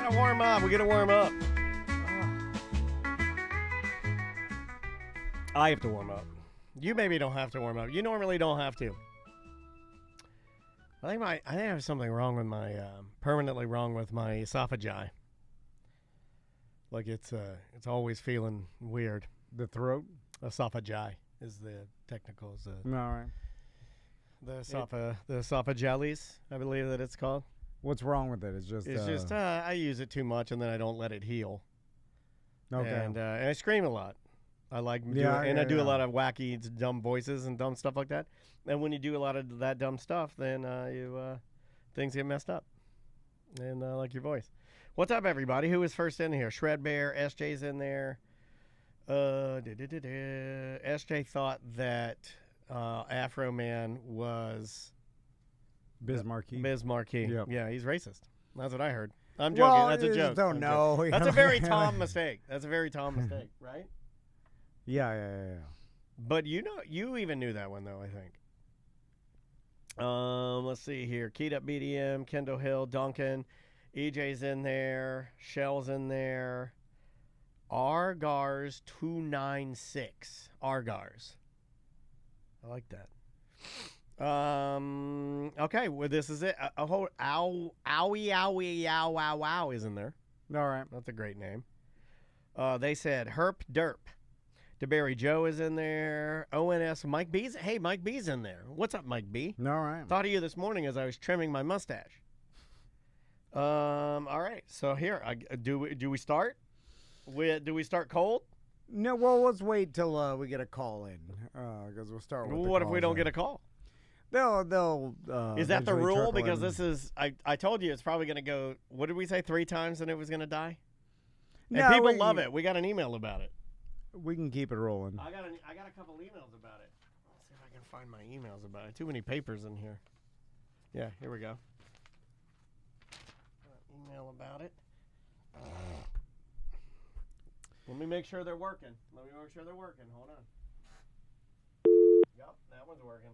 gotta warm up. We gotta warm up. I have to warm up. You maybe don't have to warm up. You normally don't have to. I think I have something wrong with my permanently wrong with my esophagi. Like it's always feeling weird. The throat? Esophagi is the technical. All right. The esophageles, I believe that it's called. What's wrong with it? It's just I use it too much and then I don't let it heal. Okay. And I scream a lot. I like I do a lot of wacky, dumb voices and dumb stuff like that. And when you do a lot of that dumb stuff, then things get messed up. And like your voice. What's up, everybody? Who is first in here? Shred Bear, SJ's in there. SJ thought that Afro Man was Bismarcky. Yep. Yeah, he's racist. That's what I heard. I'm joking. Well, That's a joke. Don't know. That's a very Tom mistake. That's a very Tom mistake, right? Yeah. But you even knew that one though, I think. Let's see here. Keyed Up BDM, Kendall Hill, Duncan, EJ's in there, Shell's in there. Argars 296. Argars. I like that. Okay, well this is it. A whole owie is in there. All right. That's a great name. They said Herp Derp. DeBary Joe is in there. ONS Mike B's. Hey, Mike B's in there. What's up, Mike B? All right. Thought of you this morning as I was trimming my mustache. All right. So here, do we start? Do we start cold? No. Well, let's wait till we get a call in because we'll start with. What if we don't get a call? They'll. Is that the rule? Because this is. I told you it's probably going to go. What did we say? 3 times and it was going to die. And people love it. We got an email about it. We can keep it rolling. I got a couple emails about it. Let's see if I can find my emails about it. Too many papers in here. Yeah, here we go. Email about it. Let me make sure they're working. Hold on. Yep, that one's working.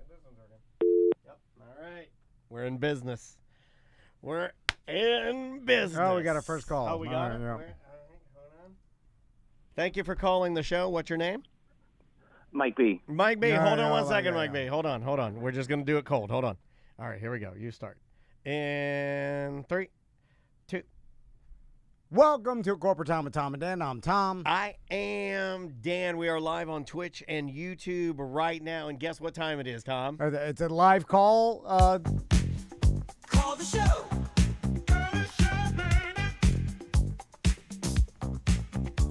This one's working. Yep. All right. We're in business. Oh, we got our first call. Oh, we got it. Hold on. Thank you for calling the show. What's your name? Mike B. Mike B. Hold on one second, Mike B. Hold on. We're just going to do it cold. Hold on. All right, here we go. You start. In 3, 2. Welcome to Corporate Time with Tom and Dan. I'm Tom. I am Dan. We are live on Twitch and YouTube right now. And guess what time it is, Tom? It's a live call. Call the show.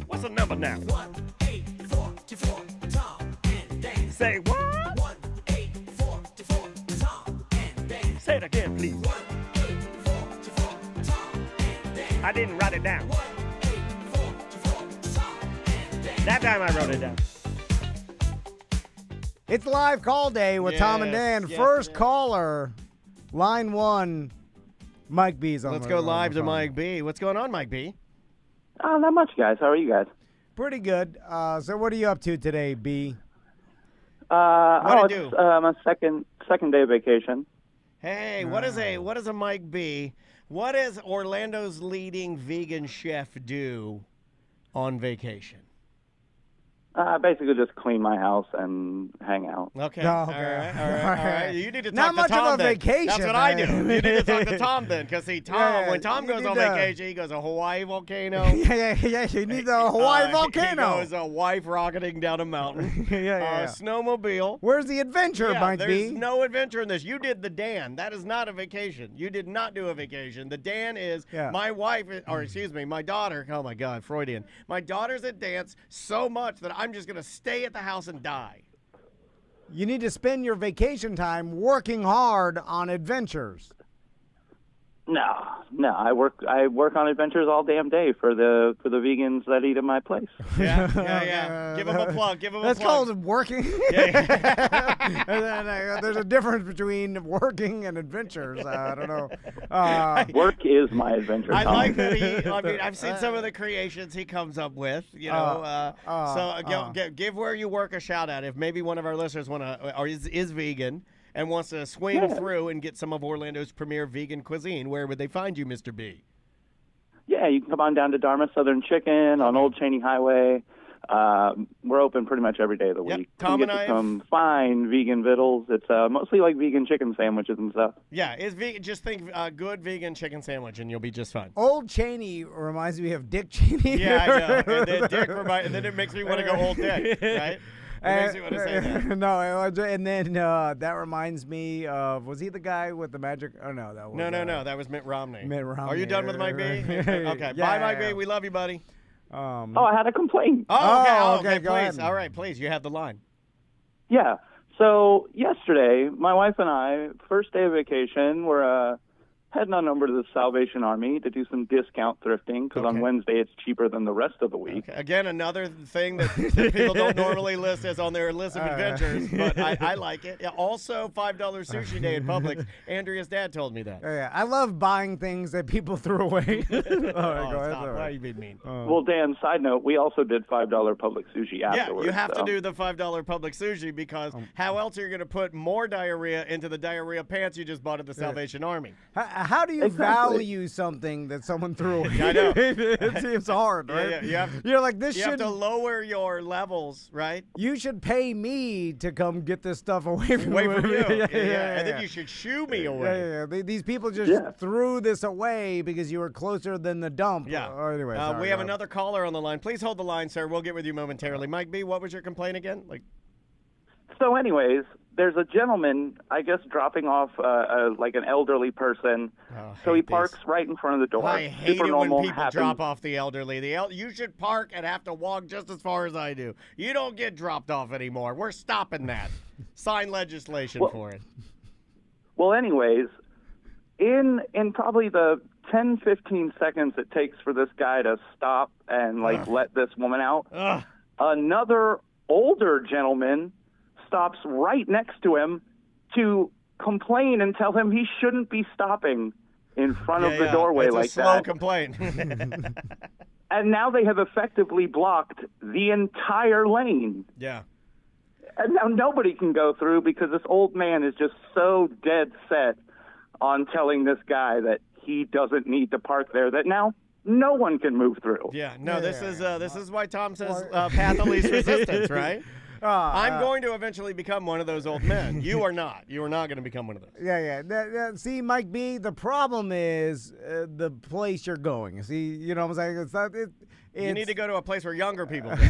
What's the number now? 1-844 Tom and Dan. Say what? 1-844 Tom and Dan. Say it again, please. 1-844 Tom and Dan. I didn't write it down. 1-844 Tom and Dan. That time I wrote it down. It's live call day with Tom and Dan. First caller, line 1, Mike B's on. Let's go live to Mike B. What's going on, Mike B? Not much, guys. How are you guys? Pretty good. So what are you up to today, B? It's my second day of vacation. Hey, what is a Mike B? What does Orlando's leading vegan chef do on vacation? Basically just clean my house and hang out. Okay. Oh, All okay. right. You need to talk Not to much Tom of a then. vacation, That's what I do. man. You need to talk to Tom then, because see, Tom, Yeah, when Tom you goes need on to- vacation, he goes to Hawaii volcano. yeah. You need the Hawaii volcano. He goes a wife rocketing down a mountain. yeah. Snowmobile. Where's the adventure, Mike there's B? no adventure in this. You did the Dan. That is not a vacation. You did not do a vacation. The Dan is my wife, or excuse me, my daughter. Oh my God, Freudian. My daughter's at dance so much that I'm just gonna stay at the house and die. You need to spend your vacation time working hard on adventures. No. I work on adventures all damn day for the vegans that eat at my place. Yeah. Give him a plug. That's called working. There's a difference between working and adventures. I don't know. Work is my adventure. I Tom. like that I've seen some of the creations he comes up with, give where you work a shout out if maybe one of our listeners is vegan and wants to swing through and get some of Orlando's premier vegan cuisine. Where would they find you, Mr. B? yeah, you can come on down to Dharma Southern Chicken on Old Cheney Highway. We're open pretty much every day of the week. Tom you and I some fine vegan vittles. It's mostly like vegan chicken sandwiches and stuff. Yeah, it's vegan. Just think good vegan chicken sandwich, and you'll be just fine. Old Cheney reminds me of Dick Cheney. Yeah, I know. And then and then it makes me want to go Old Dick, right? It makes me want to say that. No, and then that reminds me of, was he the guy with the magic? Oh, no, that was No. That was Mitt Romney. Mitt Romney. Are you done with Mike B? Okay. Yeah, Bye, Mike yeah. B. We love you, buddy. Oh, I had a complaint. Okay, go please. ahead. All right, please. You have the line. Yeah. So yesterday, my wife and I, first day of vacation, we're heading on over to the Salvation Army to do some discount thrifting because on Wednesday it's cheaper than the rest of the week. Okay. Again, another thing that people don't normally list as on their list of adventures, but I like it. Yeah, also, $5 sushi day at Publix. Andrea's dad told me that. Yeah, I love buying things that people threw away. Go ahead. Stop. Why are you being mean? Well, Dan, side note, we also did $5 public sushi afterwards. Yeah, you have so. to do the $5 Publix sushi because how else are you going to put more diarrhea into the diarrhea pants you just bought at the Salvation Army? How do you value something that someone threw away? I know. It seems hard, right? Yeah, You're like, this you should... have to lower your levels, right? You should pay me to come get this stuff away from Away you. from you. Yeah. And then you should shoo me away. Yeah. These people just threw this away because you were closer than the dump. Yeah. Anyway, we have another caller on the line. Please hold the line, sir. We'll get with you momentarily. Mike B., what was your complaint again? So anyways, there's a gentleman, I guess, dropping off like an elderly person. So he parks right in front of the door. I hate Super it normal, when people happens. drop off the elderly. You should park and have to walk just as far as I do. You don't get dropped off anymore. We're stopping that. Sign legislation for it. Well, anyways, in probably the 10, 15 seconds it takes for this guy to stop and let this woman out, another older gentleman stops right next to him to complain and tell him he shouldn't be stopping in front of the doorway it's like a slow that. complaint. And now they have effectively blocked the entire lane. Yeah. And now nobody can go through because this old man is just so dead set on telling this guy that he doesn't need to park there that now no one can move through. Yeah. No, this is why Tom says path of least resistance, right? I'm going to eventually become one of those old men. You are not. You are not going to become one of those. Yeah. See, Mike B., the problem is the place you're going. See, you know what I'm saying? You need to go to a place where younger people go.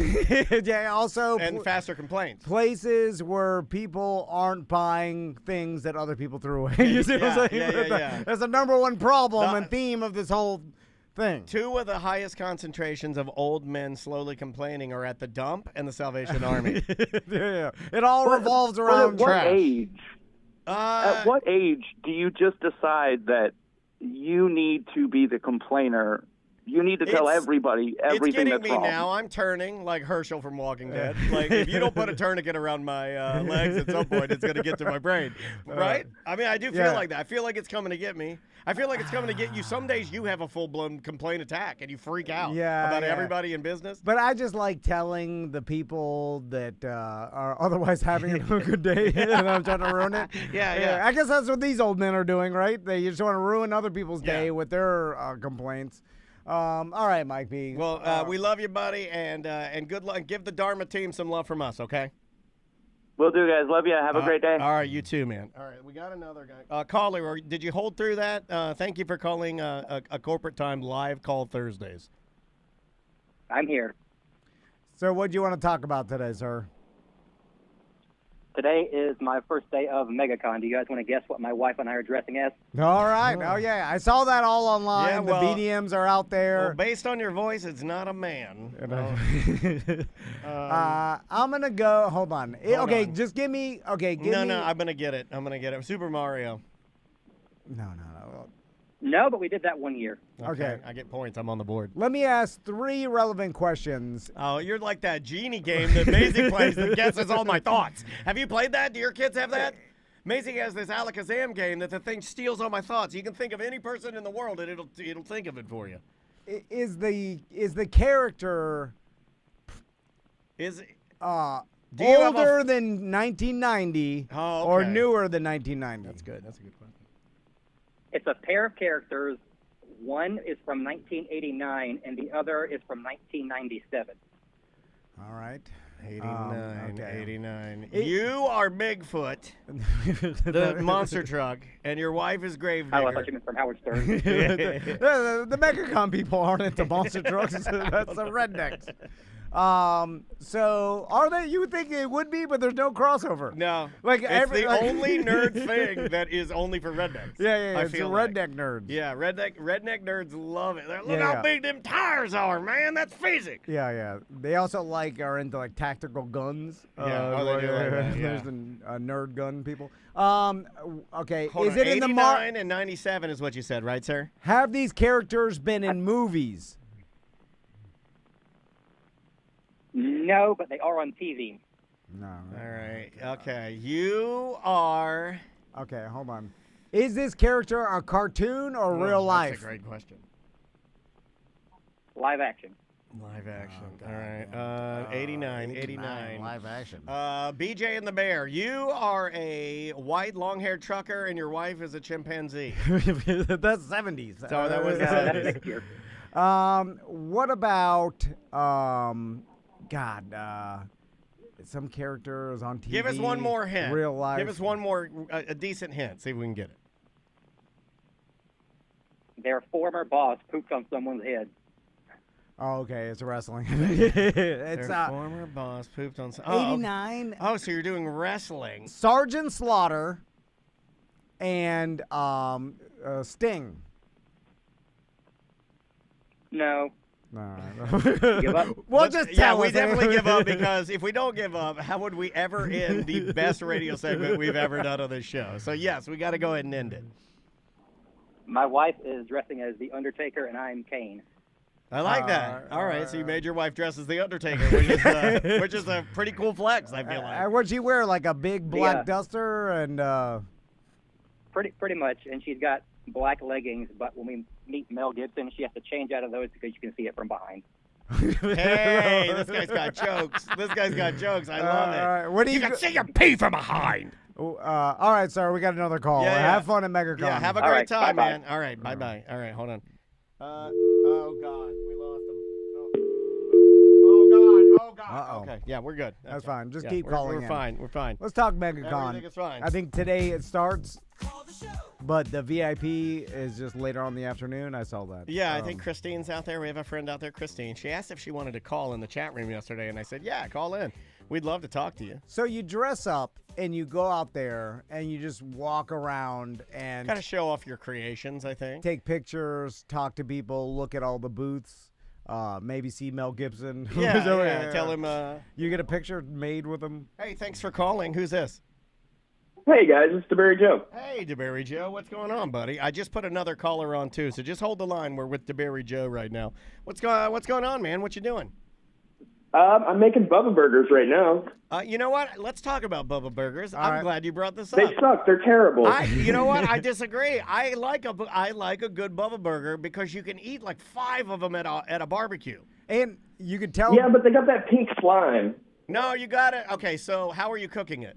Yeah, also... And faster complaints. Places where people aren't buying things that other people threw away. You see what I'm saying? Yeah. That's the number one problem and theme of this whole thing. Two of the highest concentrations of old men slowly complaining are at the dump and the Salvation Army. Yeah. It all revolves around trash. At what age do you just decide that you need to be the complainer? You need to tell everybody everything that's wrong. It's getting me now. I'm turning like Herschel from Walking Dead. Like, if you don't put a tourniquet around my legs at some point, it's going to get to my brain. Right? I mean, I do feel like that. I feel like it's coming to get me. I feel like it's coming to get you. Some days you have a full-blown complaint attack and you freak out about everybody in business. But I just like telling the people that are otherwise having a good day and I'm trying to ruin it. Yeah. I guess that's what these old men are doing, right? They just want to ruin other people's day with their complaints. All right, Mike B. Well, we love you, buddy, and good luck. Give the Dharma team some love from us, okay? Will do, guys. Love you. Have a great day. All right, you too, man. All right, we got another guy. Caller, did you hold through that? Thank you for calling a corporate time live call Thursdays. I'm here. So what do you want to talk about today, sir? Today is my first day of MegaCon. Do you guys want to guess what my wife and I are dressing as? All right. Oh, yeah. I saw that all online. Yeah, well, the BDMs are out there. Well, based on your voice, it's not a man. I'm going to go. Hold on. Just give me. Okay, give me. No, I'm going to get it. Super Mario. No. No, but we did that one year. Okay. I get points. I'm on the board. Let me ask 3 relevant questions. Oh, you're like that genie game that Maisie plays that guesses all my thoughts. Have you played that? Do your kids have that? Maisie has this Alakazam game that the thing steals all my thoughts. You can think of any person in the world and it'll think of it for you. Is the character older than 1990 or newer than 1990? That's good. That's a good question. It's a pair of characters, One is from 1989, and the other is from 1997. All right. 89, okay. 89. You are Bigfoot, the monster truck, and your wife is I Gravedigger. thought you meant from Howard Stern. The MegaCon people aren't into monster trucks. That's the rednecks. So are they? You would think it would be, but there's no crossover. No, Like it's the only nerd thing that is only for rednecks. Yeah. I It's feel the redneck nerds. Yeah, redneck nerds love it. Look Yeah. how big them tires are, man. That's physics. Yeah. They also are into like tactical guns. Yeah, they do like that, yeah. There's the nerd gun people. Okay, Hold is on, it in the 89 and 97 is what you said, right, sir? Have these characters been in movies? No, but they are on TV. No. All right. Okay. You are. Okay, hold on. Is this character a cartoon or real life? That's a great question. Live action. Live action. All right. 89. Live action. BJ and the Bear. You are a white long-haired trucker, and your wife is a chimpanzee. That's 70s. So that was That's next year. What about some characters on TV? Give us one more hint. Real life. Give us one more, a decent hint. See if we can get it. Their former boss pooped on someone's head. Oh, okay, it's wrestling. Their former boss pooped on. 89. Oh, so you're doing wrestling. Sergeant Slaughter and Sting. No. No. Give up? Well, Let's- just tell we us. definitely give up, because if we don't give up, how would we ever end the best radio segment we've ever done on this show? So yes, we got to go ahead and end it. My wife is dressing as the Undertaker, and I'm Kane. I like that. All right, so you made your wife dress as the Undertaker, which is a pretty cool flex, I feel like. What'd she wear? Like a big black Yeah. duster and. Pretty much, and she's got black leggings, but when we meet Mel Gibson, she has to change out of those because you can see it from behind. Hey, this guy's got jokes. This guy's got jokes. I love it. All right, what do you can see your pee from behind. all right, sir. We got another call. Yeah, Have fun at MegaCon. Yeah, have a All great right, time, bye-bye. man. All right, bye-bye. All right, hold on. Oh, God, we lost him. Oh, God. Uh-oh. Okay, yeah, we're good. That's Okay. fine. Just Yeah, keep calling We're in. fine. We're fine. Let's talk MegaCon. Everything is fine. I think today it starts, but the VIP is just later on in the afternoon. I saw that. Yeah, I think Christine's out there. We have a friend out there, Christine. She asked if she wanted to call in the chat room yesterday, and I said, yeah, call in. We'd love to talk to you. So you dress up and you go out there and you just walk around and Kind of show off your creations, I think. take pictures, talk to people, look at all the booths, maybe see Mel Gibson. Yeah, So, yeah. Tell him, You get a picture made with him. hey, thanks for calling. Who's this? Hey guys, it's DeBary Joe. Hey, DeBary Joe. What's going on, buddy? I just put another caller on, too, so just hold the line. We're with DeBary Joe right now. What's going on, man? What you doing? I'm making Bubba Burgers right now. You know what? Let's talk about Bubba Burgers. I'm right. glad you brought this They up. suck. They're terrible. You know what? I disagree. I like a good Bubba Burger because you can eat like 5 of them at a barbecue. And you could tell. Yeah, but they got that pink slime. No, you got it. Okay, so how are you cooking it?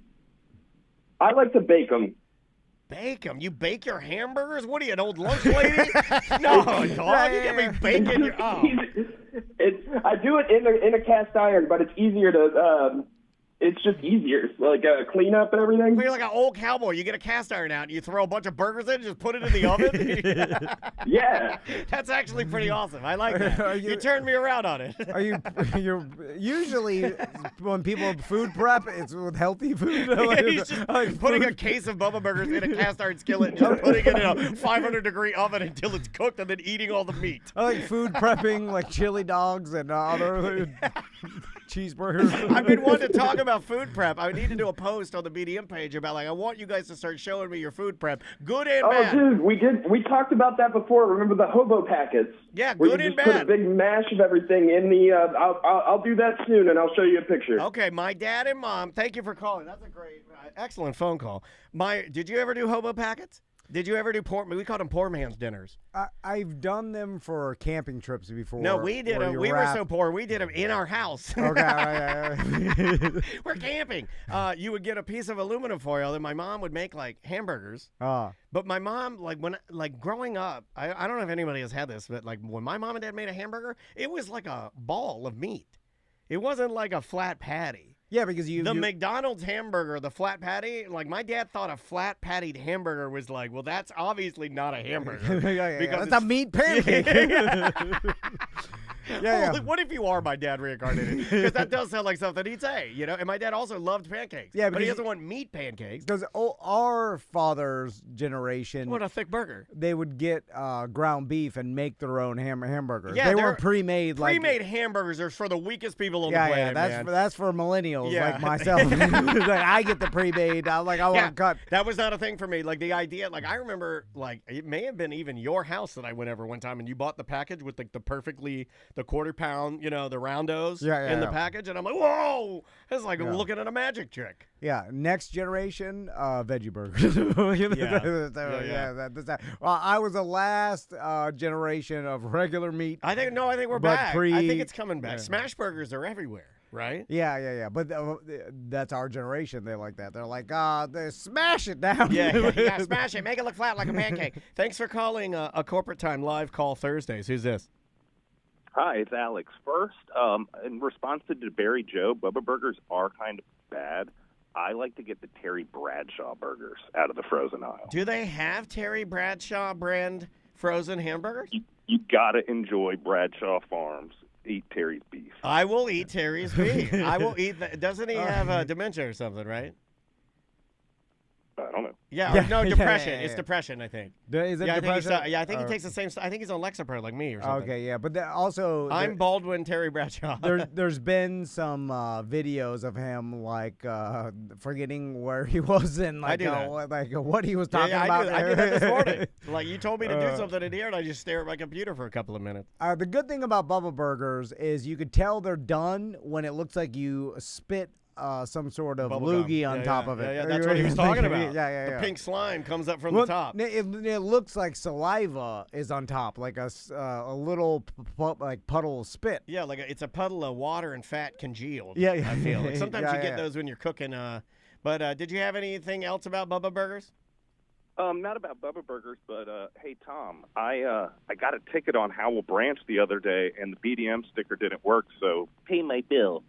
I like to bake them. Bake them. You bake your hamburgers? What are you, an old lunch lady? No, dog. You get me baking your. Oh. I do it in a cast iron, but it's easier to. It's just easier, like clean up and everything. You're like an old cowboy. You get a cast iron out and you throw a bunch of burgers in and just put it in the oven. Yeah. That's actually pretty awesome. I like that. You turned me around on it. You're usually when people food prep, it's with healthy food. He's just putting a case of Bubba Burgers in a cast iron skillet and just putting it in a 500-degree oven until it's cooked and then eating all the meat. I like food prepping, like chili dogs and other cheeseburgers. I've been wanting to talk about food prep. I need to do a post on the BDM page about I want you guys to start showing me your food prep, good and Oh, bad. dude, we talked about that before. Remember the hobo packets? Yeah, where good you and just put a bad. big mash of everything in the. I'll do that soon, and I'll show you a picture. Okay, my dad and mom. Thank you for calling. That's a great, excellent phone call. Did you ever do hobo packets? Did you ever do poor? We called them poor man's dinners. I've done them for camping trips before. No, we did them. We were so poor. We did them in our house. Okay, all right. We're camping. You would get a piece of aluminum foil, and my mom would make like hamburgers. But my mom, like growing up, I don't know if anybody has had this, but like when my mom and dad made a hamburger, it was like a ball of meat. It wasn't like a flat patty. Yeah, because the McDonald's hamburger, the flat patty, like my dad thought a flat pattied hamburger was like, well, that's obviously not a hamburger. Because it's a meat pancake. What if you are my dad reincarnated? Because that does sound like something he'd say, you know? And my dad also loved pancakes. Yeah, but he doesn't want meat pancakes. Because our father's generation... What a thick burger. They would get ground beef and make their own hamburgers. Yeah, they weren't pre-made. Pre-made hamburgers are for the weakest people on the planet, that's for millennials like myself. Like, I get the pre-made. I'm like, I want to cut. That was not a thing for me. Like, the idea... Like, I remember, like, it may have been even your house that I went over one time, and you bought the package with, like, the quarter pound, you know, the roundos in the package, and I'm like, whoa! It's like looking at a magic trick. Yeah, next generation veggie burgers. Well, I was the last generation of regular meat. I think we're back. I think it's coming back. Smash burgers are everywhere. Right? Yeah. But that's our generation. They're like that. They're like, they smash it down. Yeah, smash it. Make it look flat like a pancake. Thanks for calling a Corporate Time Live Call Thursdays. Who's this? Hi, it's Alex. First, in response to DeBary Joe, Bubba Burgers are kind of bad. I like to get the Terry Bradshaw burgers out of the frozen aisle. Do they have Terry Bradshaw brand frozen hamburgers? You got to enjoy Bradshaw Farms. Eat Terry's beef. I will eat Terry's beef. I will eat doesn't he have dementia or something, right? I don't know. Depression. It's depression, I think. Is it depression? I think he takes the same stuff. I think he's on Lexapro like me or something. Okay, yeah. But also... I'm Baldwin Terry Bradshaw. There's been some videos of him, like, forgetting where he was and, like, what he was talking about. I did that this morning. Like, you told me to do something in here, and I just stare at my computer for a couple of minutes. The good thing about Bubba Burgers is you could tell they're done when it looks like you spit some sort of loogie on top of it. Yeah, that's what he was talking about. The pink slime comes up from the top. It looks like saliva is on top, like a little puddle of spit. Yeah, like it's a puddle of water and fat congealed. Yeah. I feel like sometimes you get those when you're cooking. But did you have anything else about Bubba Burgers? Not about Bubba Burgers, but hey, Tom, I got a ticket on Howell Branch the other day, and the BDM sticker didn't work, so pay my bill.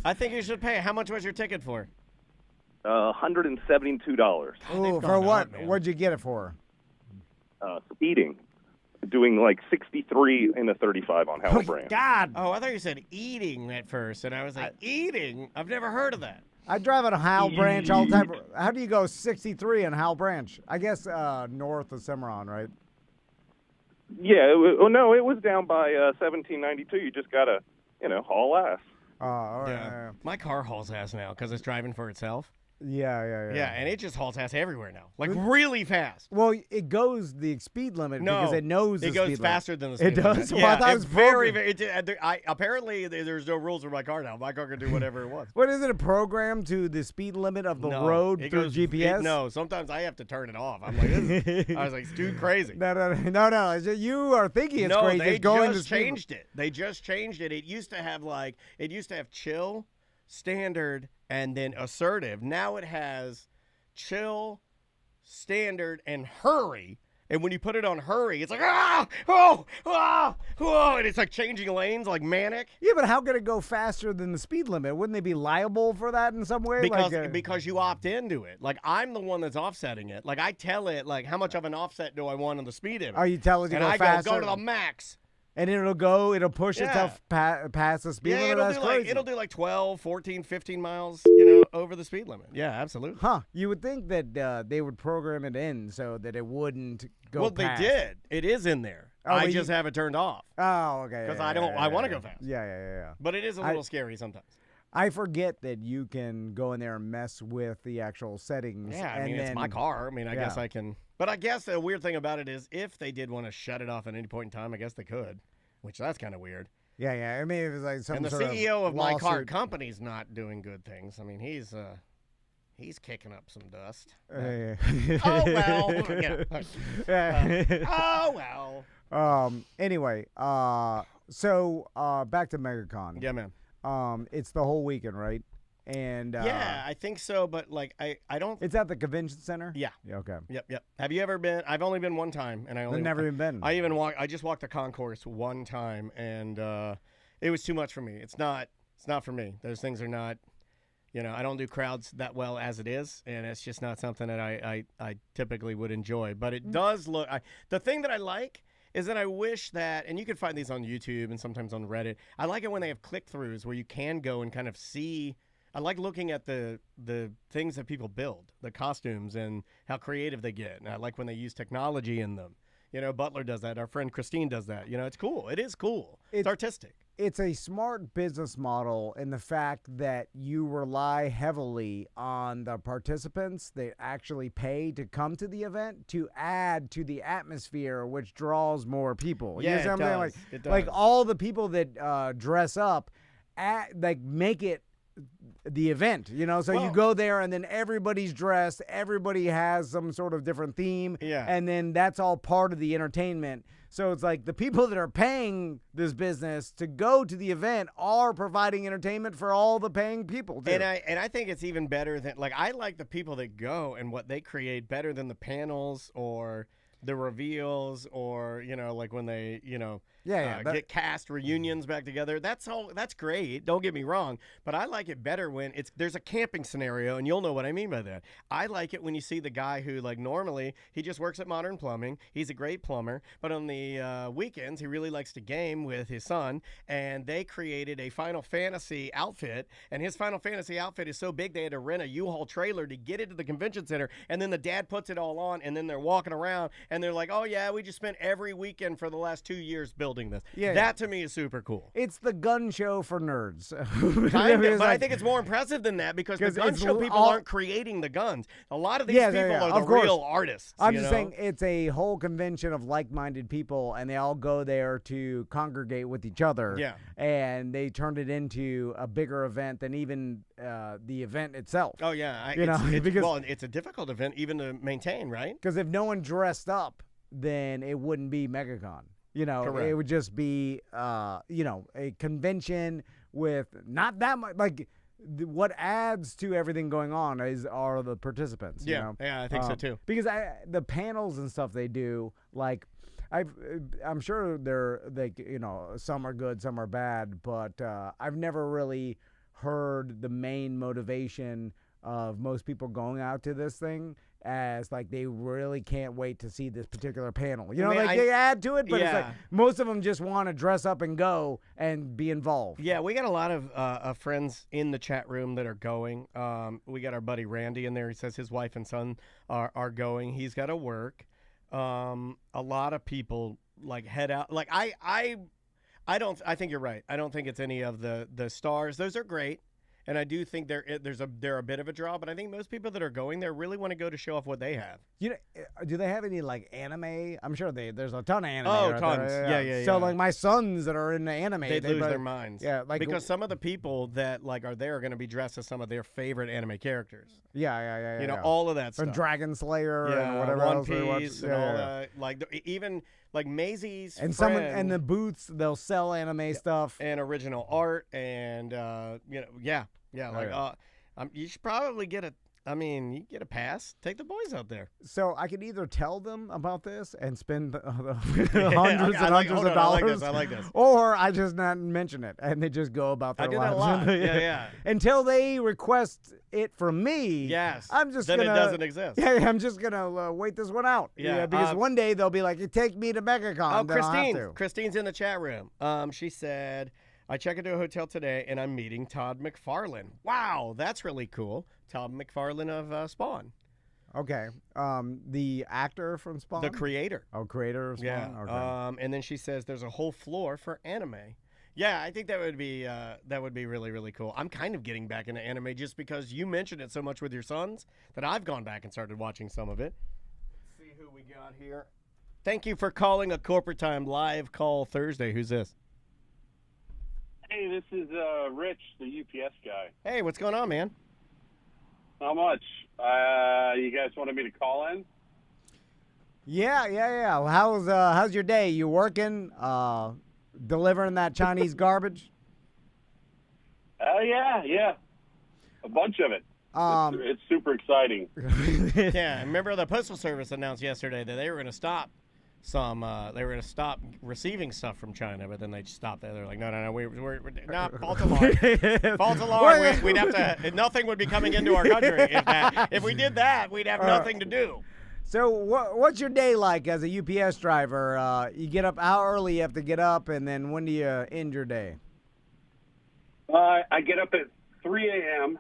I think you should pay. How much was your ticket for? $172. Oh, for what? What'd you get it for? Speeding. Doing like 63 in a 35 on Howell Branch. God! Oh, I thought you said eating at first, and I was like, eating? I've never heard of that. I drive on Howell Branch all the time. How do you go 63 on Howell Branch? I guess north of Cimarron, right? Yeah. No, it was down by 1792. You just got to, haul ass. All right. My car hauls ass now because it's driving for itself. Yeah. Yeah, and it just hauls ass everywhere now, like really fast. Well, it goes the speed limit because it knows the speed limit. It goes faster than the speed limit. It does? Yeah, well, I thought it was very. Apparently, there's no rules for my car now. My car can do whatever it wants. What is it? A program to the speed limit of the road through GPS? No, sometimes I have to turn it off. I'm like, I was like, it's too crazy. No. You are thinking it's crazy. They just changed it. They just changed it. It used to have chill, standard, and then assertive. Now it has chill, standard, and hurry. And when you put it on hurry, it's like, and it's like changing lanes like manic. Yeah, but how could it go faster than the speed limit? Wouldn't they be liable for that in some way? Because you opt into it. Like, I'm the one that's offsetting it. Like, I tell it, like, how much of an offset do I want on the speed limit? Oh, you tell it to go faster? Go to the max. And it'll push itself past the speed limit? It'll do like 12, 14, 15 miles, over the speed limit. Yeah, absolutely. Huh. You would think that they would program it in so that it wouldn't go past. They did. It is in there. I just have it turned off. Oh, okay. Because I want to go fast. Yeah. But it is a little scary sometimes. I forget that you can go in there and mess with the actual settings. Yeah, I mean, it's my car. I mean, I guess I can. But I guess the weird thing about it is if they did want to shut it off at any point in time, I guess they could, which that's kind of weird. Yeah. I mean, it was like some and the sort CEO of my lawsuit. car company's not doing good things. I mean, he's He's kicking up some dust. Oh well. Oh well. Anyway, so back to MegaCon. Yeah, man. It's the whole weekend, right? And Yeah, I think so, but like I don't. it's at the convention center. Yeah. Okay. Yep. Have you ever been? I've only been one time, and I've never even been. I just walked the concourse one time, and it was too much for me. It's not for me. Those things are not. I don't do crowds that well as it is, and it's just not something that I typically would enjoy. But it does look. The thing that I like is that I wish that, and you can find these on YouTube and sometimes on Reddit. I like it when they have click-throughs where you can go and kind of see. I like looking at the things that people build, the costumes, and how creative they get. And I like when they use technology in them. Butler does that. Our friend Christine does that. It's cool. It is cool. It's artistic. It's a smart business model in the fact that you rely heavily on the participants that actually pay to come to the event to add to the atmosphere, which draws more people. Yeah, you know what I'm saying? It does. Like all the people that dress up, make it the event, so you go there and then everybody's dressed, everybody has some sort of different theme, and then that's all part of the entertainment. So it's like the people that are paying this business to go to the event are providing entertainment for all the paying people too. And I think it's even better than, like, I like the people that go and what they create better than the panels or the reveals or like when they get cast reunions back together. That's great, don't get me wrong, but I like it better when there's a camping scenario, and you'll know what I mean by that. I like it when you see the guy who, like, normally he just works at Modern Plumbing, he's a great plumber, but on the weekends he really likes to game with his son, and they created a Final Fantasy outfit, and his Final Fantasy outfit is so big they had to rent a U-Haul trailer to get it to the convention center, and then the dad puts it all on, and then they're walking around and they're like, oh yeah, we just spent every weekend for the last 2 years building this. That to me is super cool. It's the gun show for nerds. Kind of, but I think it's more impressive than that because the gun show people aren't creating the guns. A lot of these people are the real artists. I'm just saying it's a whole convention of like-minded people, and they all go there to congregate with each other. Yeah. And they turned it into a bigger event than even the event itself. Oh yeah, it's a difficult event even to maintain, right? Because if no one dressed up, then it wouldn't be MegaCon. Correct. It would just be, a convention with not that much. Like, what adds to everything going on are the participants. Yeah, I think so too. Because the panels and stuff they do, like, I'm sure some are good, some are bad, but I've never really heard the main motivation of most people going out to this thing as like they really can't wait to see this particular panel. They add to it, but it's like most of them just want to dress up and go and be involved. Yeah, we got a lot of friends in the chat room that are going. We got our buddy Randy in there. He says his wife and son are going. He's got to work. A lot of people like head out. Like I think you're right. I don't think it's any of the stars. Those are great. And I do think they're a bit of a draw, but I think most people that are going there really want to go to show off what they have. Do they have any like anime? I'm sure there's a ton of anime. Oh, right tons. There. Yeah. So like my sons that are into anime, they'd lose their minds. Yeah, like because some of the people that like are there are going to be dressed as some of their favorite anime characters. Yeah. All of that stuff. From Dragon Slayer and whatever One else Piece and all that. Like even like Maisie's and friend, and the booths they'll sell anime stuff and original art and you should probably get you get a pass. Take the boys out there. So I could either tell them about this and spend hundreds and hundreds of dollars. I like this. Or I just not mention it and they just go about their lives. I do that a lot. Yeah. Until they request it from me. Yes. I'm just then gonna. It doesn't exist. Yeah, I'm just gonna wait this one out. Yeah. Because one day they'll be like, "Take me to MegaCon." Oh, Christine's in the chat room. She said, I check into a hotel today, and I'm meeting Todd McFarlane. Wow, that's really cool. Todd McFarlane of Spawn. Okay. The actor from Spawn? The creator. Oh, creator of Spawn? Yeah. Okay. And then she says there's a whole floor for anime. Yeah, I think that would be really, really cool. I'm kind of getting back into anime just because you mentioned it so much with your sons that I've gone back and started watching some of it. Let's see who we got here. Thank you for calling a Corporate Time Live Call Thursday. Who's this? Hey, this is Rich, the UPS guy. Hey, what's going on, man? Not much. You guys wanted me to call in? Yeah. Well, how's your day? You working? Delivering that Chinese garbage? Yeah. A bunch of it. It's super exciting. Yeah, remember the Postal Service announced yesterday that they were going to stop receiving stuff from China, but then they stopped there. They're like, no, we're not false alarm. False alarm. We'd have to. Nothing would be coming into our country if we did that. We'd have nothing to do. So what's your day like as a UPS driver? You get up, how early you have to get up, and then when do you end your day? I get up at 3 a.m.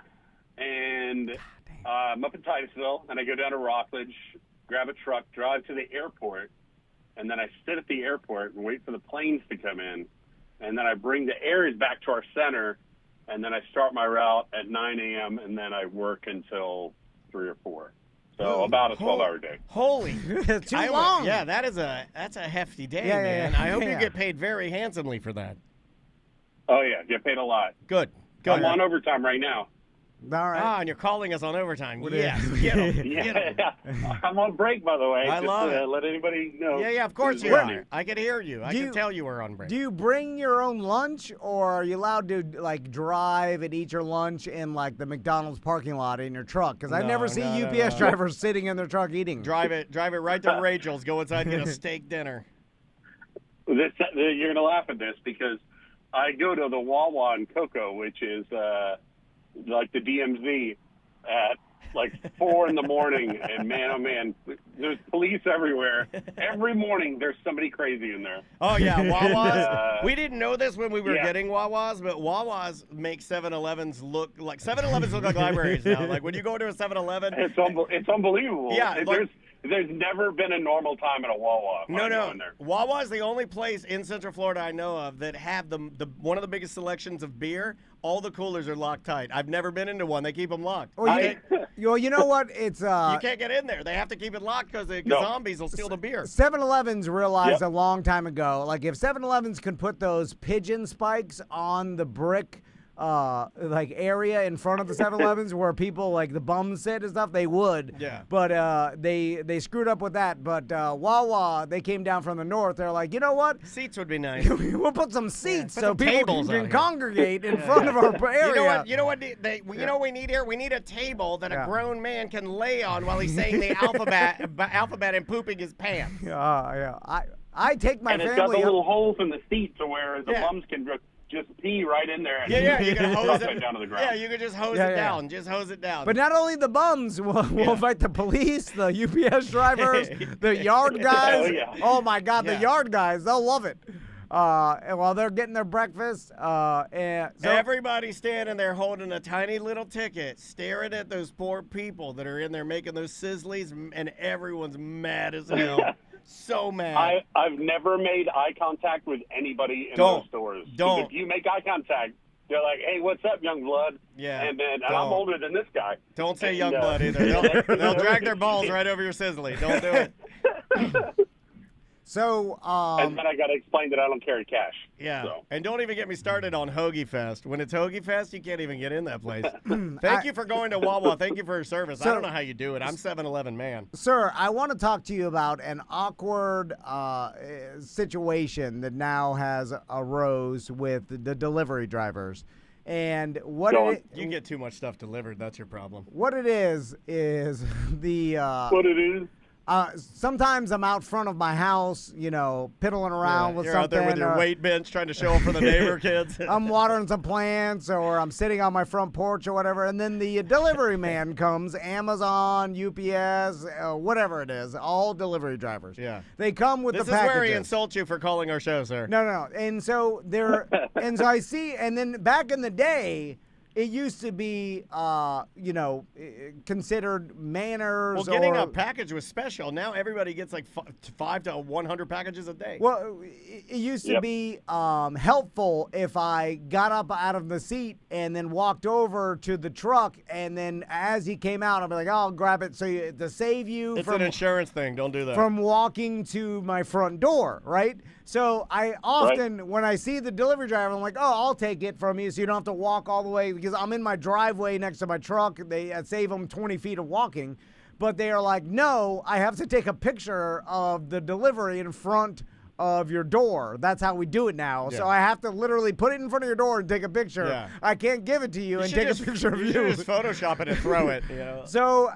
and I'm up in Titusville, and I go down to Rockledge, grab a truck, drive to the airport, and then I sit at the airport and wait for the planes to come in, and then I bring the areas back to our center, and then I start my route at 9 a.m., and then I work until 3 or 4. So about a 12-hour day. Holy. Too long. Yeah, that's a hefty day, Yeah, man. yeah. I hope you get paid very handsomely for that. Oh, yeah, get paid a lot. Good. I'm on overtime right now. All right. Ah, and you're calling us on overtime. Yes, get 'em. Yeah. I'm on break, by the way. I love it. Let anybody know. Yeah, of course you are. I can hear you. I can tell you were on break. Do you bring your own lunch, or are you allowed to like drive and eat your lunch in like the McDonald's parking lot in your truck? Because I never see UPS drivers sitting in their truck eating. Drive it right to Rachel's. Go inside and get a steak dinner. You're going to laugh at this because I go to the Wawa in Cocoa, which is like the DMZ at like 4 in the morning, and man, oh man, there's police everywhere. Every morning there's somebody crazy in there. Oh yeah, Wawas. We didn't know this when we were getting Wawas, but Wawas make 7-Elevens look like 7-Elevens look like libraries now. Like when you go to a 7-Eleven, it's unbelievable. Yeah, there's never been a normal time at a Wawa. No. Wawa is the only place in Central Florida I know of that have the one of the biggest selections of beer. All the coolers are locked tight. I've never been into one. They keep them locked. Well, you know what? It's you can't get in there. They have to keep it locked because the zombies will steal the beer. 7-Elevens realized a long time ago, like if 7-Elevens could put those pigeon spikes on the brick like area in front of the 7-Elevens where people like the bums sit and stuff, they would. Yeah. But they screwed up with that. But Wawa, they came down from the north. They're like, you know what? Seats would be nice. We'll put some seats put so some people tables can congregate in front of our area. You know what we need here? We need a table that a grown man can lay on while he's saying the alphabet and pooping his pants. I take my family. And it's got the little holes in the seat to where the bums can just pee right in there. And you can hose it down to the ground. Yeah, you can just hose it down. Just hose it down. But not only the bums, we'll invite the police, the UPS drivers, the yard guys. Oh my God, the yard guys, they'll love it. And while they're getting their breakfast, and so everybody's standing there holding a tiny little ticket, staring at those poor people that are in there making those sizzlies, and everyone's mad as hell. So mad. I've never made eye contact with anybody in those stores. If you make eye contact, they're like, "Hey, what's up, young blood?" Yeah. And I'm older than this guy. Don't say young blood either. They'll drag their balls right over your sizzly. Don't do it. So, and then I got to explain that I don't carry cash. Yeah. So. And don't even get me started on Hoagie Fest. When it's Hoagie Fest, you can't even get in that place. Thank you for going to Wawa. Thank you for your service. I don't know how you do it. I'm 7-Eleven man. Sir, I want to talk to you about an awkward situation that now has arose with the delivery drivers. And you can get too much stuff delivered. That's your problem. What it is the what it is. Sometimes I'm out front of my house, piddling around with you're something. You're out there with your weight bench trying to show up for the neighbor kids. I'm watering some plants, or I'm sitting on my front porch or whatever, and then the delivery man comes, Amazon, UPS, whatever it is, all delivery drivers. Yeah. They come with the packages. This is where he insults you for calling our show, sir. No. And so I see, and then back in the day, it used to be, considered manners. Well, getting a package was special. Now everybody gets like 5 to 100 packages a day. Well, it used to be helpful if I got up out of the seat and then walked over to the truck, and then as he came out, I'd be like, I'll grab it to save you. It's an insurance thing. Don't do that. From walking to my front door, right? So I often, when I see the delivery driver, I'm like, oh, I'll take it from you so you don't have to walk all the way, because I'm in my driveway next to my truck. They save them 20 feet of walking. But they are like, no, I have to take a picture of the delivery in front of your door. That's how we do it now. Yeah. So I have to literally put it in front of your door and take a picture. Yeah. I can't give it to you and take a picture of you. You just Photoshop it and throw it. You know? So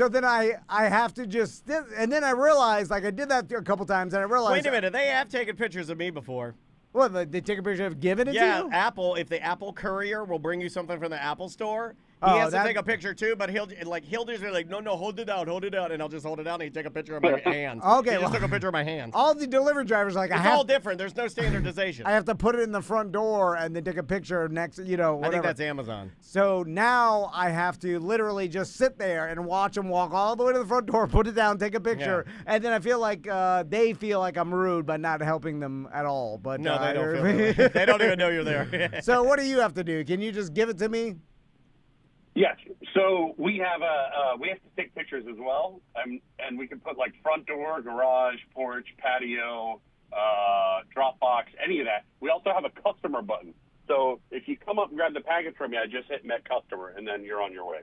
then I have to just, and then I realized, like I did that a couple times, and I realized. Wait a minute, they have taken pictures of me before. What, they take a picture of giving it to Yeah, you? Apple. If the Apple courier will bring you something from the Apple store, he has to take a picture too. But he'll just be like, no, hold it out, and I'll just hold it out, and he take a picture of my hands. Okay, he just took a picture of my hands. All the delivery drivers like It's all different. There's no standardization. I have to put it in the front door and then take a picture next, whatever. I think that's Amazon. So now I have to literally just sit there and watch them walk all the way to the front door, put it down, take a picture, and then I feel like they feel like I'm rude by not helping them at all. But no, they don't feel rude. They don't even know you're there. So what do you have to do? Can you just give it to me? Yes. So we have we have to take pictures as well, and we can put like front door, garage, porch, patio, drop box, any of that. We also have a customer button. So if you come up and grab the package from me, I just hit Met Customer, and then you're on your way.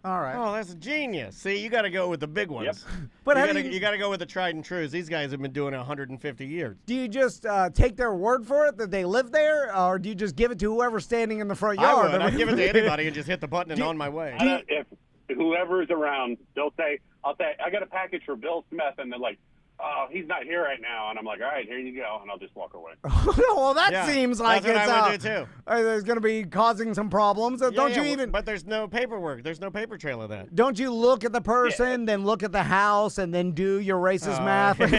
All right. Oh, that's genius. See, you got to go with the big ones. Yep. But you got to go with the tried and trues. These guys have been doing it 150 years. do you just take their word for it that they live there, or do you just give it to whoever's standing in the front yard? I'd give it to anybody and just hit the button and on my way. If whoever's around, they'll say, I'll say, I got a package for Bill Smith, and they're like, oh, he's not here right now. And I'm like, all right, here you go. And I'll just walk away. Well, that seems like that's it's what I would do too. There's going to be causing some problems. But there's no paperwork. There's no paper trail of that. Don't you look at the person, then look at the house, and then do your racist math? Think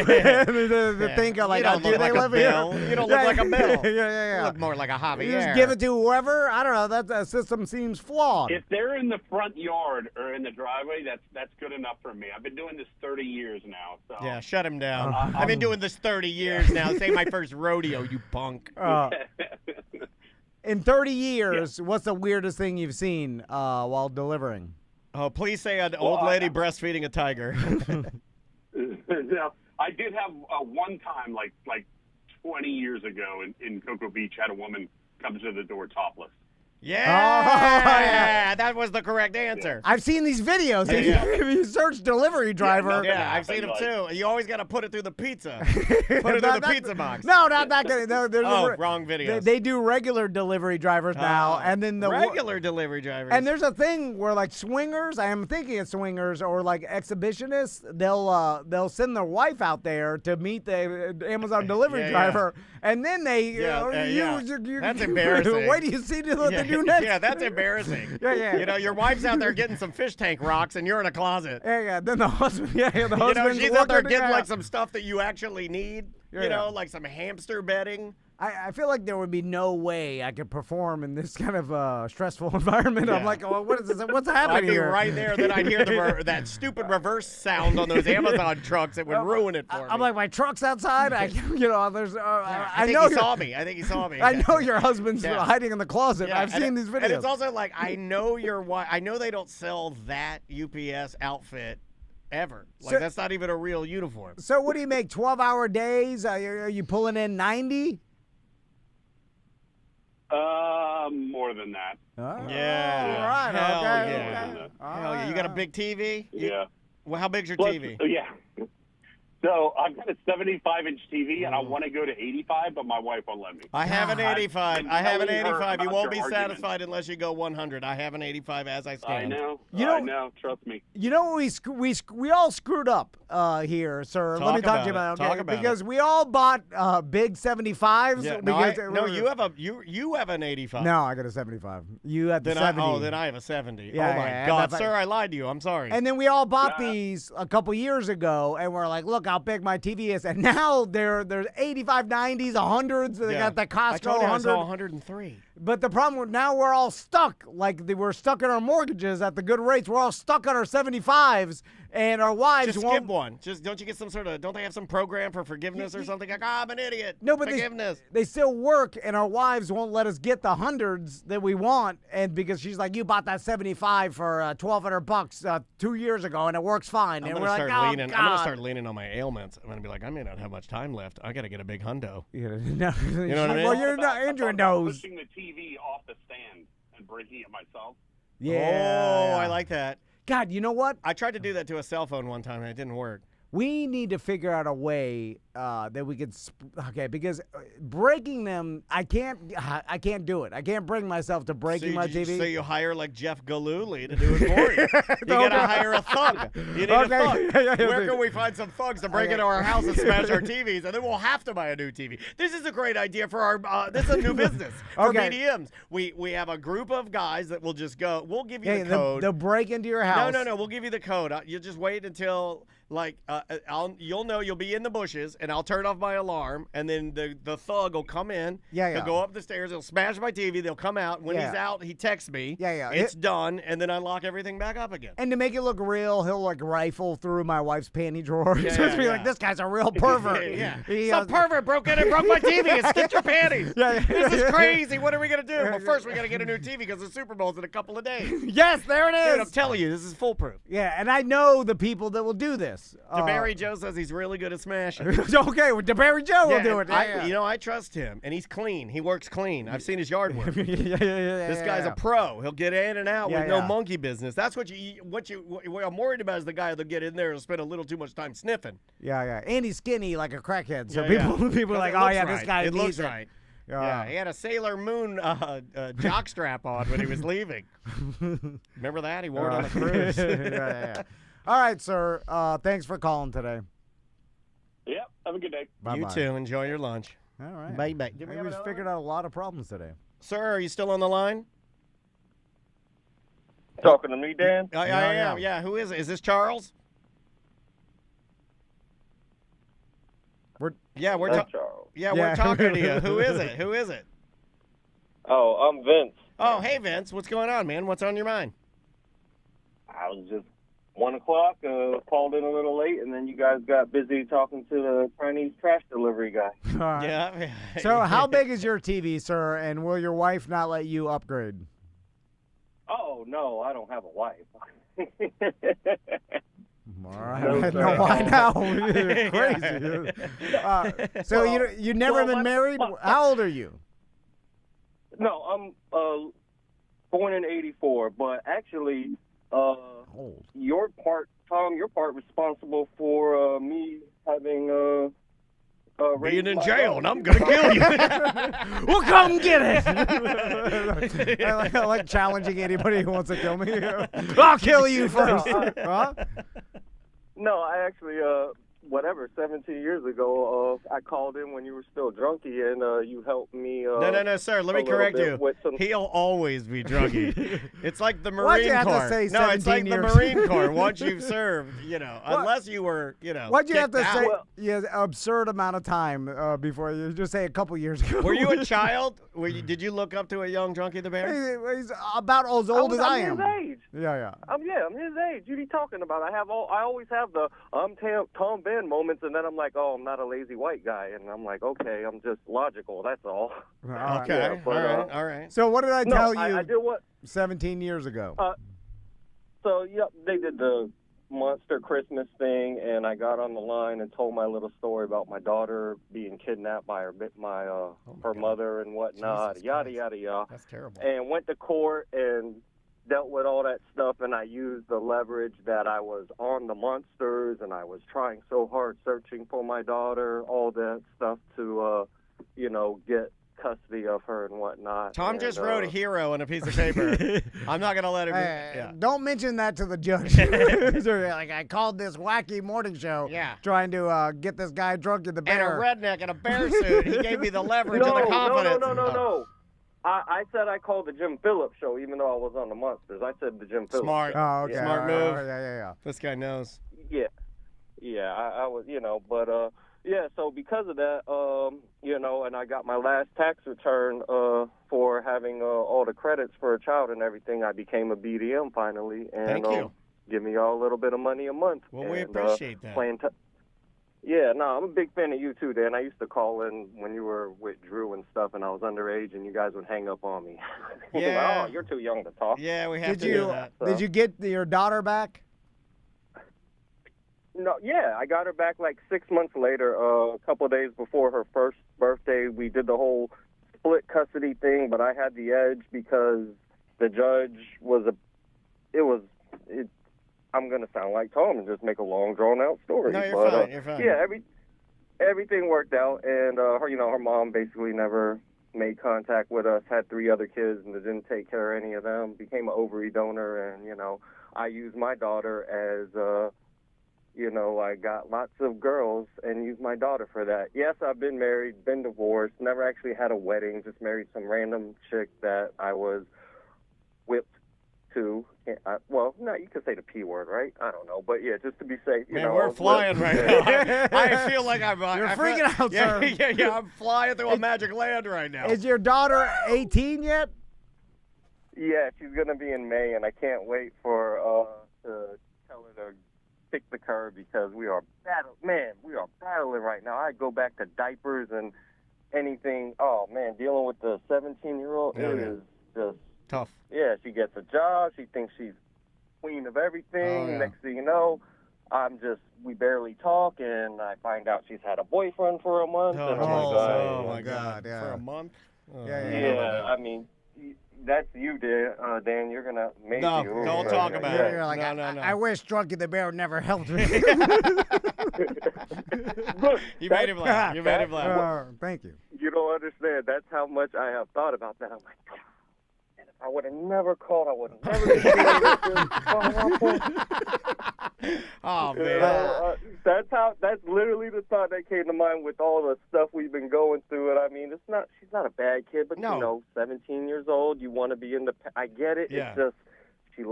like, you don't do look they like live a here? Bill. You don't look like a Bill. Yeah. You look more like a Javier. You just give it to whoever. I don't know. That system seems flawed. If they're in the front yard or in the driveway, that's good enough for me. I've been doing this 30 years now. So. Yeah, shut him down. I've been doing this 30 years now. This ain't my first rodeo, you punk. In 30 years, what's the weirdest thing you've seen while delivering? Oh, please say an old lady breastfeeding a tiger. No, I did have one time, like 20 years ago in Cocoa Beach, had a woman come to the door topless. Yeah, that was the correct answer. I've seen these videos. If you search delivery driver. Yeah, I've seen them too. You always got to put it through the pizza. Put it through the pizza box. No, not that good. No, wrong video. They do regular delivery drivers now, and then the regular delivery drivers. And there's a thing where like swingers, I am thinking it's swingers or like exhibitionists, they'll send their wife out there to meet the Amazon delivery driver, and then they that's embarrassing. Wait till you see what they do next. Yeah, that's embarrassing. Yeah. You know, your wife's out there getting some fish tank rocks, and you're in a closet. Yeah. Then the husband, the husband. You know, she's out there getting like some stuff that you actually need. You know, like some hamster bedding. I feel like there would be no way I could perform in this kind of stressful environment. I'm like, well, what is this? What's happening I'd be here? right there. Then I'd hear that stupid reverse sound on those Amazon trucks that would ruin it for me. I'm like, my truck's outside. There's. I think he saw me. I think he saw me. I know your husband's hiding in the closet. Yeah, I've seen these videos. And it's also like, I know your wife. I know they don't sell that UPS outfit ever. Like, that's not even a real uniform. So what do you make? 12-hour days? Are you pulling in 90? More than that. Yeah. All right. Hell Okay. yeah. Okay. Hell yeah. You got a big TV? Yeah. Well, how big's your Plus, TV? Yeah. So I've got a 75-inch TV, and I want to go to 85, but my wife won't let me. I have an 85. I have an 85. You won't be argument. satisfied unless you go 100. I have an 85 as I stand. I know. I know. Trust me. You know what we all screwed up here, sir. Let me talk to you about it. Okay? Talk about because we all bought big 75s. Yeah, because you have an 85. No, I got a 75. You had the 70. Then I have a 70. Yeah, oh my God, sir, I lied to you. I'm sorry. And then we all bought these a couple years ago, and we're like, look how big my TV is. And now there's 85, 90s, 100s. They got the Costco I told you 100. I saw 103. But the problem now we're all stuck. Like we're stuck in our mortgages at the good rates. We're all stuck on our 75s, and our wives Just won't. skip one. Just don't you get some sort of? Don't they have some program for forgiveness or something? Like, I'm an idiot. No, but forgiveness. they still work, and our wives won't let us get the hundreds that we want. And because she's like, you bought that 75 for $1,200 2 years ago, and it works fine. I'm And gonna we're start like, oh, leaning. God. I'm gonna start leaning on my ailments. I'm gonna be like, I may not have much time left. I gotta get a big hundo. Yeah, no, You know what I mean? Well, you're not. Andrew knows. Pushing the TV off the stand and breaking it myself. Yeah. Oh, I like that. God, you know what? I tried to do that to a cell phone one time and it didn't work. We need to figure out a way that we could. Because breaking them, I can't do it. I can't bring myself to breaking my TV. So you hire like Jeff Galooly to do it for you. You gotta hire a thug. You need a thug. Where can we find some thugs to break into our house and smash our TVs, and then we'll have to buy a new TV? This is a great idea for our. This is a new business for BDMs. We have a group of guys that will just go. We'll give you the code. They'll break into your house. No. We'll give you the code. You just wait until. You'll know you'll be in the bushes, and I'll turn off my alarm, and then the thug will come in. Yeah. He'll go up the stairs. He'll smash my TV. They'll come out. When he's out, he texts me. Yeah. It's done, and then I lock everything back up again. And to make it look real, he'll like rifle through my wife's panty drawer. Yeah, Just be like, this guy's a real pervert. Some pervert broke in and broke my TV and stitched your panties. This is crazy. What are we gonna do? Well, first we gotta get a new TV because the Super Bowl's in a couple of days. Yes, there it is. Dude, I'm telling you, this is foolproof. Yeah, and I know the people that will do this. DeBary Joe says he's really good at smashing. Okay, well, DeBary Joe will do it. I trust him, and he's clean. He works clean. I've seen his yard work. This guy's a pro. He'll get in and out with no monkey business. That's what I'm worried about is the guy that'll get in there and spend a little too much time sniffing. Yeah. And he's skinny like a crackhead, so people are like, this guy it needs looks right. Yeah, he had a Sailor Moon jockstrap on when he was leaving. Remember that? He wore it on a cruise. All right, sir. Thanks for calling today. Yep. Have a good day. Bye-bye. You too. Enjoy your lunch. All right. Bye-bye. We figured out a lot of problems today. Sir, are you still on the line? Talking to me, Dan? I am. Yeah. Who is it? Is this Charles? We're Charles. We're talking to you. Who is it? Oh, I'm Vince. Oh, hey Vince. What's going on, man? What's on your mind? I was just 1 o'clock, called in a little late, and then you guys got busy talking to the Chinese trash delivery guy. All right. Yeah. So how big is your TV, sir, and will your wife not let you upgrade? Oh, no, I don't have a wife. All right. No, why now? Crazy. So you never been married? How old are you? No, I'm born in 84, but actually your part, Tom, responsible for me having being in jail, and I'm going to kill you. We'll come get it. I like challenging anybody who wants to kill me. I'll kill you first. No, I actually, 17 years ago, I called in when you were still drunky, and you helped me. No, sir. Let me correct you. He'll always be drunky. It's like the Marine Corps. Why'd you have to say 17 it's like years? the Marine Corps. Once you've served, unless you were, Why'd you have to say Well, absurd amount of time before you just say a couple years ago? Were you a child? Did you look up to a young drunky DeBary? He's about as old as I am. I'm his age. Yeah. I'm his age. What are you talking about? I always have the Tom Ben moments, and then I'm like, oh, I'm not a lazy white guy, and I'm like, okay, I'm just logical. That's all. Okay. Yeah, all right. So what did I tell you? I did what? 17 years ago. They did the monster Christmas thing, and I got on the line and told my little story about my daughter being kidnapped by her mother and whatnot, yada yada yada. That's terrible. And went to court and dealt with all that stuff, and I used the leverage that I was on the monsters, and I was trying so hard searching for my daughter, all that stuff to, get custody of her and whatnot. Tom just wrote a hero on a piece of paper. I'm not going to let him. Don't mention that to the judge. Like, I called this wacky morning show trying to get this guy drunk in the bear. And a redneck in a bear suit. He gave me the leverage and the confidence. No. I said I called the Jim Phillips show, even though I was on the Monsters. I said the Jim Phillips. Smart. Oh, okay. Smart move. Yeah. This guy knows. Yeah, I was, but Yeah, so because of that, you know, and I got my last tax return for having all the credits for a child and everything, I became a BDM finally. And, Thank you. Give me all a little bit of money a month. Well, we and, appreciate that. Yeah, no, I'm a big fan of you too, Dan. I used to call in when you were with Drew and stuff, and I was underage, and you guys would hang up on me. Yeah. Oh, you're too young to talk. Yeah, we have Did to do that. Did you get your daughter back? No, yeah, I got her back like 6 months later. A couple of days before her first birthday, we did the whole split custody thing, but I had the edge because the judge was I'm gonna sound like Tom and just make a long drawn out story. No, you're but, fine. You're fine. Yeah, everything worked out, and her mom basically never made contact with us. Had 3 other kids and didn't take care of any of them. Became an ovary donor, and I used my daughter as I got lots of girls and used my daughter for that. Yes, I've been married, been divorced, never actually had a wedding, just married some random chick that I was whipped to. Well, no, you could say the P word, right? I don't know. But, yeah, just to be safe. Man, we're flying right now. I feel like I'm... You're freaking out, yeah, sir. Yeah, I'm flying through a magic land right now. Is your daughter 18 yet? Yeah, she's going to be in May, and I can't wait for to tell her to kick the curb because we are battling right now. I go back to diapers and anything. Oh, man, dealing with the 17-year-old is just... tough. Yeah, she gets a job. She thinks she's queen of everything. Oh, yeah. Next thing you know, we barely talk, and I find out she's had a boyfriend for a month. and my God. yeah. For a month? Oh, Yeah. I mean, that's you, Dan. You're gonna make No, you. don't talk about it. You're like, No. I wish Drunky the Bear never helped me. You made him laugh. You made him laugh. Thank you. You don't understand. That's how much I have thought about that. I'm like, God, I would have never called. I would have never. Oh man. That's literally the thought that came to mind with all the stuff we've been going through. And I mean, she's not a bad kid, but 17 years old, you want to be I get it. Yeah. It's just she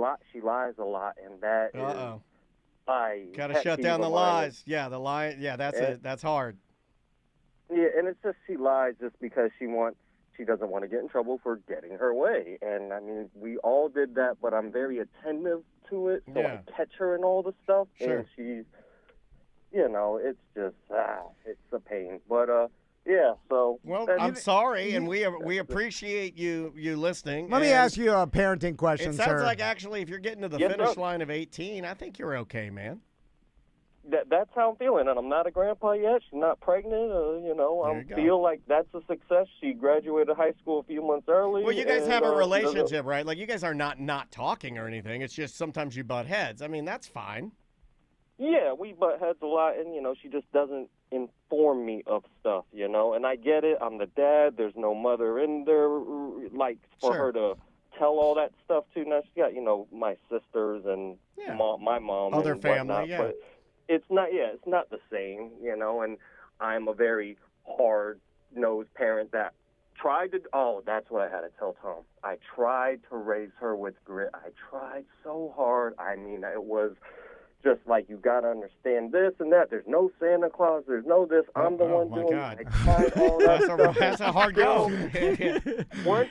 lies a lot, and that is. Gotta shut down the lies. Yeah, the lie. Yeah, that's it. That's hard. Yeah, and it's just she lies just because she doesn't want to get in trouble for getting her way. And, I mean, we all did that, but I'm very attentive to it, so I catch her in all the stuff. Sure. And she's, it's just, it's a pain. But, yeah, so. Well, I'm sorry, and we appreciate you listening. Let me ask you a parenting question, It sounds sir. like, actually, if you're getting to the finish line of 18, I think you're okay, man. That's how I'm feeling, and I'm not a grandpa yet. She's not pregnant. I feel like that's a success. She graduated high school a few months early. Well, you guys have a relationship, right? Like, you guys are not talking or anything. It's just sometimes you butt heads. I mean, that's fine. Yeah, we butt heads a lot, and, she just doesn't inform me of stuff, and I get it. I'm the dad. There's no mother in there, like, for her to tell all that stuff to. Now, she got, my sisters and my mom other and family, whatnot, but it's not the same, and I'm a very hard-nosed parent that tried to, that's what I had to tell Tom. I tried to raise her with grit. I tried so hard. I mean, it was just like, you got to understand this and that. There's no Santa Claus. There's no this. I'm the one doing God. it. I tried all that stuff. That's a hard go. Once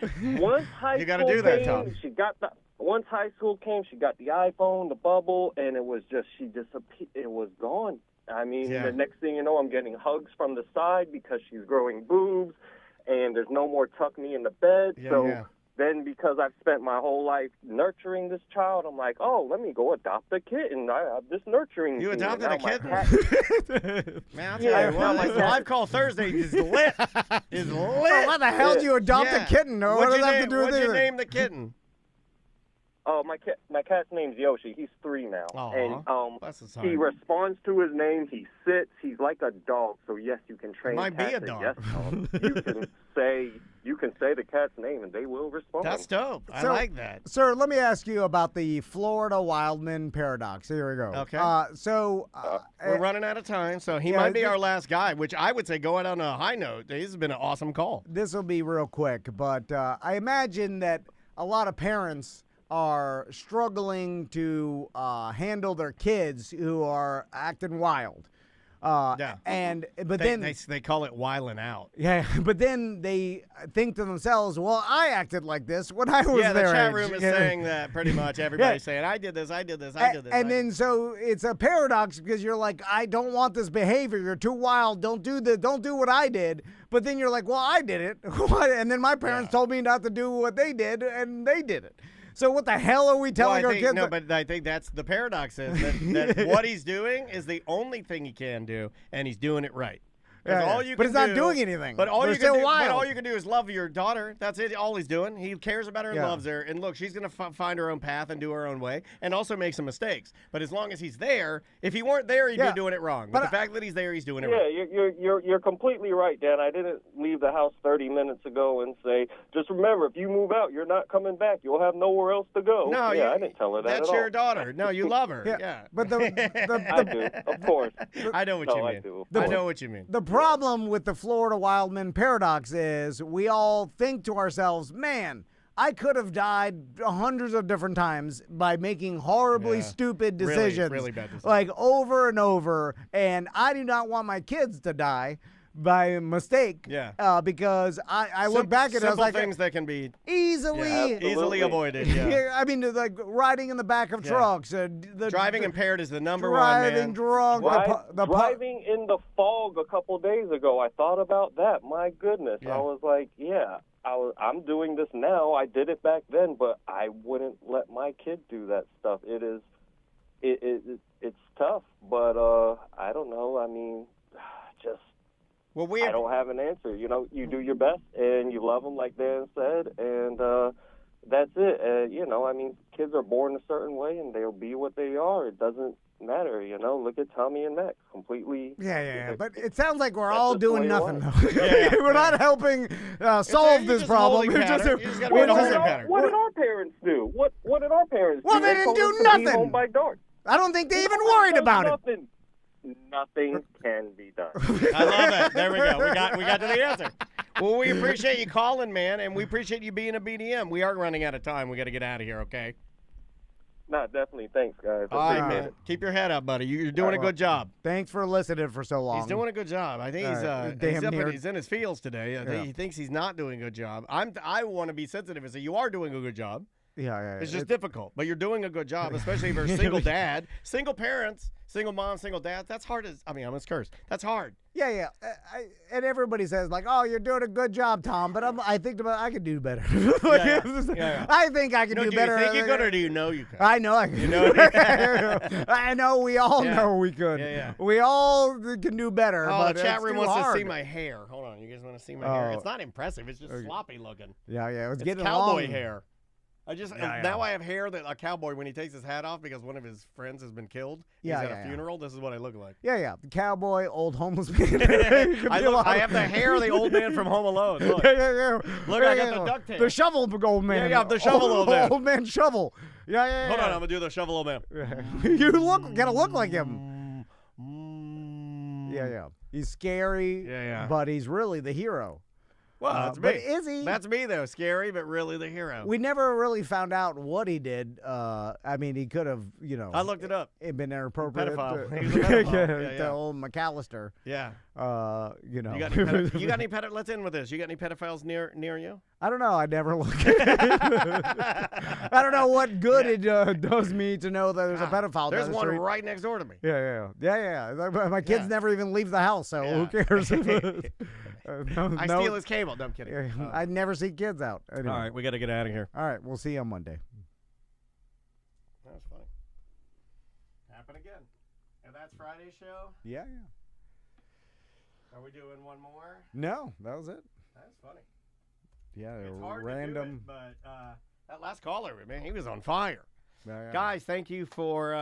high you got to school do that, came, Tom. Once high school came, she got the iPhone, the bubble, and it was just, she disappeared. It was gone. I mean, the next thing you know, I'm getting hugs from the side because she's growing boobs, and there's no more tuck me in the bed. Then because I've spent my whole life nurturing this child, I'm like, let me go adopt a kitten. I have this nurturing. You adopted a kitten? Man, I'll tell you what, this Live Call Thursday is lit. Is lit. Oh, why the hell do you adopt a kitten? Or what does that have to do with What'd it? you name the kitten? Oh, my cat's name's Yoshi. He's 3 now. Aww, and he responds to his name. He sits. He's like a dog. So yes, you can train. Might be a cats. dog. Yes, you can say the cat's name and they will respond. That's dope. I like that. Sir, let me ask you about the Florida Wildman paradox. Here we go. Okay. We're running out of time, so he might be our last guy, which I would say go out on a high note. This has been an awesome call. This will be real quick, but I imagine that a lot of parents are struggling to handle their kids who are acting wild. But then they call it whiling out. Yeah, but then they think to themselves, well, I acted like this when I was Yeah, the their chat age. room is saying that pretty much. Everybody's saying, I did this, I did this, I did this. And then so it's a paradox because you're like, I don't want this behavior. You're too wild. Don't do what I did. But then you're like, well, I did it. And then my parents told me not to do what they did, and they did it. So what the hell are we telling our kids? No, but I think that's the paradox is that what he's doing is the only thing he can do, and he's doing it right. But he's not doing anything. But all They're you can still do, wild. but all you can do is love your daughter. That's it. All he's doing. He cares about her and loves her. And look, she's gonna find her own path and do her own way, and also make some mistakes. But as long as he's there, if he weren't there, he'd be doing it wrong. But the fact that he's there, he's doing it right. Yeah, you're completely right, Dan. I didn't leave the house 30 minutes ago and say, just remember, if you move out, you're not coming back. You'll have nowhere else to go. No, I didn't tell her that that's at all. your daughter. No, you love her. Yeah. But I do, of course. I know what you mean. I do. I know what you mean. The problem with the Florida Wild Men paradox is we all think to ourselves, man, I could have died hundreds of different times by making horribly stupid decisions. Really bad decisions. Like over and over. And I do not want my kids to die by mistake. Yeah. Because I look back at it, I was like, things that can be easily avoided. Yeah. I mean, like riding in the back of trucks. Driving impaired is the number one, man. Driving drunk. Driving in the fog a couple days ago, I thought about that. My goodness. Yeah. I was like, I'm doing this now. I did it back then, but I wouldn't let my kid do that stuff. It's tough, but I don't know. I mean, just I don't have an answer. You know, you do your best and you love them, like Dan said, and that's it. You know, I mean, kids are born a certain way and they'll be what they are. It doesn't matter, you know. Look at Tommy and Max, completely. Yeah. But it sounds like we're all doing nothing, though. Yeah. We're not helping solve this problem. What did our parents do? What did our parents do? Well, they didn't do told us to nothing. be home by dark. I don't think they even worried about it. Nothing can be done. I love it. There we go. We got to the answer. Well, we appreciate you calling, man, and we appreciate you being a BDM. We are running out of time. We got to get out of here, okay? No, definitely. Thanks, guys. All right, man. Keep your head up, buddy. You're doing a good job. Thanks for listening for so long. He's doing a good job. I think he's in his feels today. I think he thinks he's not doing a good job. I want to be sensitive and say you are doing a good job. Yeah. It's just difficult, but you're doing a good job, especially if you're a single dad, single parents, single mom, single dad. That's hard as, I mean, I'm going to curse. That's hard. Yeah. And everybody says, like, oh, you're doing a good job, Tom, but I think I could do better. I think I can do better. Do you think you could or do you know you could? I know I can. You know? I know we all know we could. Yeah. We all can do better. Oh, but the chat room wants hard. to see my hair. Hold on. You guys want to see my hair? It's not impressive. It's just sloppy looking. Yeah. It's getting cowboy long. hair. Now I have hair that a cowboy when he takes his hat off because one of his friends has been killed. He's at a funeral. This is what I look like. Yeah. The cowboy, old homeless man. I have the hair of the old man from Home Alone. Look, Look, I got the duct tape. The shovel old man. Yeah, the shovel old man. Old man shovel. Yeah. Hold on, I'm gonna do the shovel old man. You gotta look like him. Yeah. He's scary. Yeah. But he's really the hero. Well, that's me. But is he? That's me, though. Scary, but really the hero. We never really found out what he did. I mean, he could have, I looked it up. It been inappropriate. Pedophile. He was a pedophile. To old McAllister. Yeah. You got any let's end with this. You got any pedophiles near you? I don't know. I never look. I don't know what good it does me to know that there's a pedophile. There's one street. right next door to me. Yeah. My kids never even leave the house, so who cares? I steal his cable. No, I'm kidding. I never see kids out. Anyway. All right, we got to get out of here. All right, we'll see you on Monday. That was funny. Happen again. And that's Friday's show? Yeah. Are we doing one more? No, that was it. That's funny. Yeah, it's hard random. To do it, but that last caller, man, he was on fire. Yeah. Guys, thank you for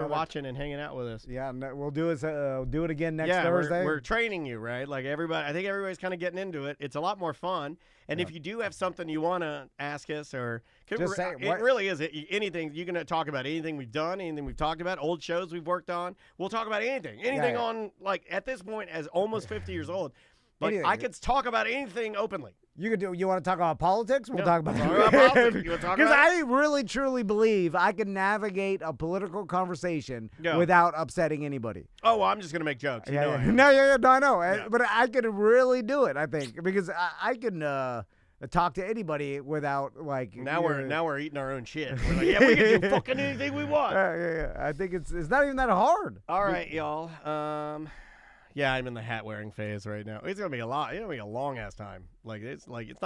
watching and hanging out with us. Yeah, we'll do it again next Thursday. We're training you, right? Like I think everybody's kind of getting into it. It's a lot more fun. And if you do have something you want to ask us or just say it really is anything you can talk about, anything we've done, anything we've talked about, old shows we've worked on. We'll talk about anything on, like, at this point, as almost 50 years old. Like Anything. I could talk about anything openly. You could do. You want to talk about politics? We'll Yeah, talk about politics. You wanna talk Because about I really truly believe I can navigate a political conversation Yeah. without upsetting anybody. Oh, well, I'm just gonna make jokes. You know I am. No, I know. Yeah. But I could really do it. I think because I can talk to anybody without like. Now we're eating our own shit. We're like, yeah, we can do fucking anything we want. Yeah. I think it's not even that hard. All right, y'all. Yeah, I'm in the hat wearing phase right now. It's gonna be a lot. It's gonna be a long ass time. Like it's not like